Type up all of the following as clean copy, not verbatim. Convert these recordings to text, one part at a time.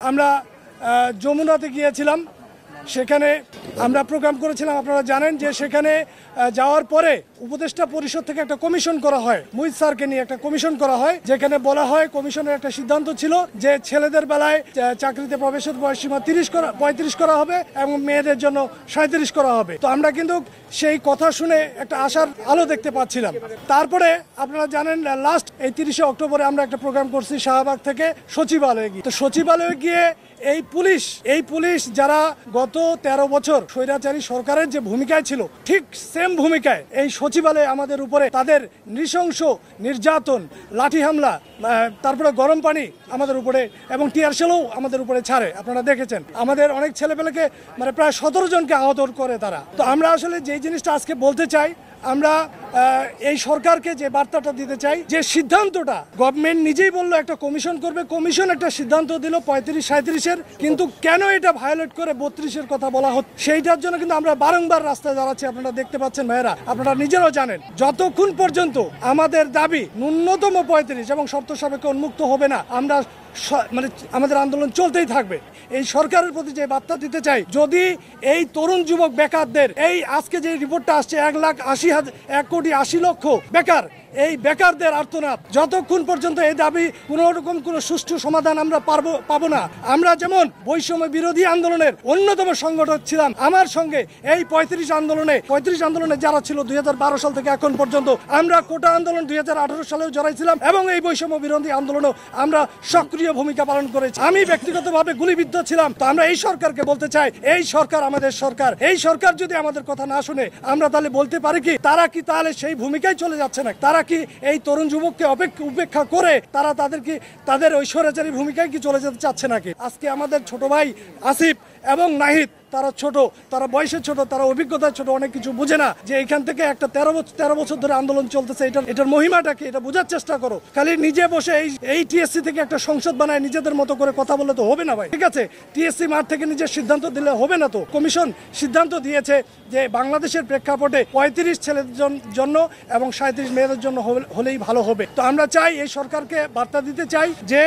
আমরা যমুনাতে গিয়েছিলাম, সেখানে আমরা প্রোগ্রাম করেছিলাম। আপনারা জানেন যে সেখানে যাওয়ার পরে উপদেষ্টা পরিষদ থেকে একটা কমিশন করা হয়, মুহিত স্যারকে নিয়ে একটা কমিশন করা হয়, যেখানে বলা হয় কমিশনের একটা সিদ্ধান্ত ছিল যে ছেলেদের বেলায় চাকরিতে প্রবেশের বয়সসীমা 35 করা হবে এবং মেয়েদের জন্য 37 করা হবে। তো আমরা কিন্তু সেই কথা শুনে একটা আশার আলো দেখতে পাচ্ছিলাম। তারপরে আপনারা জানেন লাস্ট এই 30শে অক্টোবরে আমরা একটা প্রোগ্রাম করছি শাহবাগ থেকে সচিবালয়ে গিয়ে। তো সচিবালয়ে গিয়ে এই পুলিশ যারা গত 13 বছর স্বৈরাচারী সরকারের যে ভূমিকায় ছিল, ঠিক সেম ভূমিকায় এই সচিবালয়ে আমাদের উপরে তাদের নৃশংস নির্যাতন, লাঠি হামলা, তারপরে গরম পানি আমাদের উপরে এবং টিয়ার শেলও আমাদের উপরে ছাড়ে। আপনারা দেখেছেন আমাদের অনেক ছেলেপেলেকে মানে প্রায় 17 জনকে আহত করে তারা। তো আমরা আসলে যেই জিনিসটা আজকে বলতে চাই, আমরা এই সরকারকে যে বার্তাটা দিতে চাই, যে সিদ্ধান্তটা গভর্নমেন্ট নিজেই বললো একটা কমিশন করবে, কমিশন একটা সিদ্ধান্ত দিল 35-37-এর, কিন্তু কেন এটা ভায়োলেট করে 32-এর কথা বলা হচ্ছে, সেইটার জন্য কিন্তু আমরা বারংবার রাস্তায় দাঁড়াচ্ছি। আপনারা দেখতে পাচ্ছেন ভাইয়েরা, আপনারা নিজেরাও জানেন, যতক্ষণ পর্যন্ত আমাদের দাবি ন্যূনতম 35 এবং শর্ত সাপেক্ষে উন্মুক্ত হবে না, আমরা মানে আমাদের আন্দোলন চলতেই থাকবে। এই সরকারের প্রতি যে বার্তা দিতে চাই, যদি এই তরুণ যুবক বেকারদের এই আজকে যে রিপোর্টটা আসছে 1,80,00,000 বেকার, এই বেকারদের আর্তনাদ যতক্ষণ পর্যন্ত এই দাবি কোনো সুষ্ঠু সমাধান আমরা পাবো না। আমরা যেমন বৈষম্য বিরোধী আন্দোলনের অন্যতম সংগঠক ছিলাম, আমার সঙ্গে এই 35 আন্দোলনে যারা ছিল 2012 সাল থেকে এখন পর্যন্ত, আমরা কোটা আন্দোলন 2018 সালেও জড়াইছিলাম এবং এই বৈষম্য বিরোধী আন্দোলনেও আমরা সক্রিয় ভূমিকা পালন করেছি। আমি ব্যক্তিগতভাবে গুলিবিদ্ধ ছিলাম। তো আমরা এই সরকারকে বলতে চাই, এই সরকার আমাদের সরকার, এই সরকার যদি আমাদের কথা না শুনে, আমরা তাহলে বলতে পারি কি তারা কি তাহলে সেই ভূমিকায় চলে যাচ্ছে না? তারা কি এই তরুণ যুবককে উপেক্ষা করে তাদের ওই স্বৈরাচারী ভূমিকায় কি চলে যেতে চাচ্ছে নাকি? আজকে আমাদের ছোট ভাই আসিফ এবং নাহিদ, তারা ছোট, তারা বয়সে ছোট, তারা অভিজ্ঞতায় ছোট, অনেক কিছু বুঝে না যে এখান থেকে একটা 13 বছর ধরে আন্দোলন চলতেছে, এটার মহিমাটা কি, এটা বোঝার চেষ্টা করো। খালি নিজে বসে এই টিএসসি থেকে একটা সংসদ বানায় নিজেদের মতো করে কথা বললে তো হবে না ভাই, ঠিক আছে? টিএসসি মাঠ থেকে নিজের সিদ্ধান্ত দিলে হবে না। তো কমিশন সিদ্ধান্ত দিয়েছে যে বাংলাদেশের প্রেক্ষাপটে 35 ছেলেদের জন্য এবং 37 মেয়েদের জন্য হলেই ভালো হবে। তো আমরা চাই, এই সরকারকে বার্তা দিতে চাই যে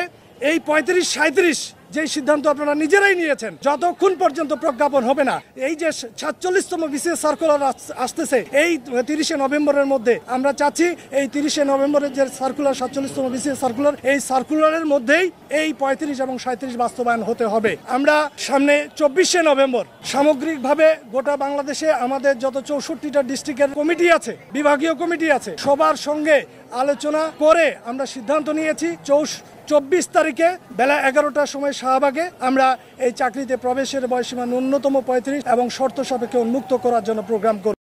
এই 35-37 যে সিদ্ধান্ত আপনারা নিজেরাই নিয়েছেন, যতক্ষণ পর্যন্ত প্রজ্ঞাপন হবে না, এই যে 47তম বিসিএস সার্কুলার আসতেছে এই 30শে নভেম্বরের মধ্যে, আমরা চাচ্ছি এই 30শে নভেম্বরের যে সার্কুলার 47তম বিসিএস সার্কুলার, এই সার্কুলারের মধ্যেই এই 35 এবং 37 বাস্তবায়ন হতে হবে। আমরা সামনে 24শে নভেম্বর সামগ্রিকভাবে গোটা বাংলাদেশে আমাদের যত 64টা ডিস্ট্রিক্টের কমিটি আছে, বিভাগীয় কমিটি আছে, সবার সঙ্গে আলোচনা করে আমরা সিদ্ধান্ত নিয়েছি 24 তারিখে বেলা 11টার সময় শাহবাগে আমরা এই চাকরিতে প্রবেশের বয়সসীমা ন্যূনতম 35 এবং শর্ত সাপেক্ষে উন্মুক্ত করার জন্য প্রোগ্রাম করব।